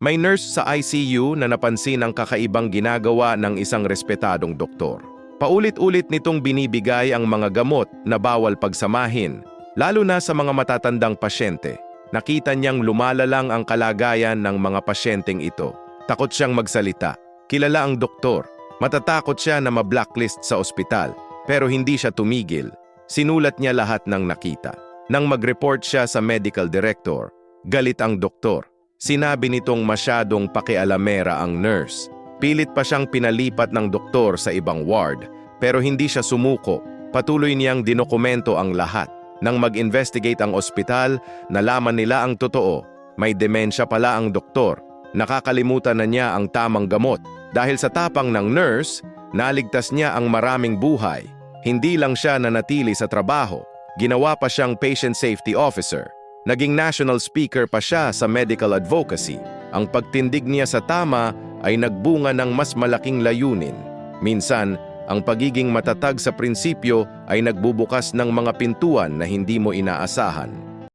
May nurse sa ICU na napansin ang kakaibang ginagawa ng isang respetadong doktor. Paulit-ulit nitong binibigay ang mga gamot na bawal pagsamahin, lalo na sa mga matatandang pasyente. Nakita niyang lumalalang ang kalagayan ng mga pasyenteng ito. Takot siyang magsalita. Kilala ang doktor. Matatakot siya na ma-blacklist sa ospital, pero hindi siya tumigil. Sinulat niya lahat ng nakita. Nang mag-report siya sa medical director, galit ang doktor. Sinabi nitong masyadong pakialamera ang nurse. Pilit pa siyang pinalipat ng doktor sa ibang ward, pero hindi siya sumuko. Patuloy niyang dinokumento ang lahat. Nang mag-investigate ang ospital, nalaman nila ang totoo. May demensya pala ang doktor. Nakakalimutan na niya ang tamang gamot. Dahil sa tapang ng nurse, naligtas niya ang maraming buhay. Hindi lang siya nanatili sa trabaho. Ginawa pa siyang patient safety officer. Naging national speaker pa siya sa medical advocacy. Ang pagtindig niya sa tama ay nagbunga ng mas malaking layunin. Minsan, ang pagiging matatag sa prinsipyo ay nagbubukas ng mga pintuan na hindi mo inaasahan.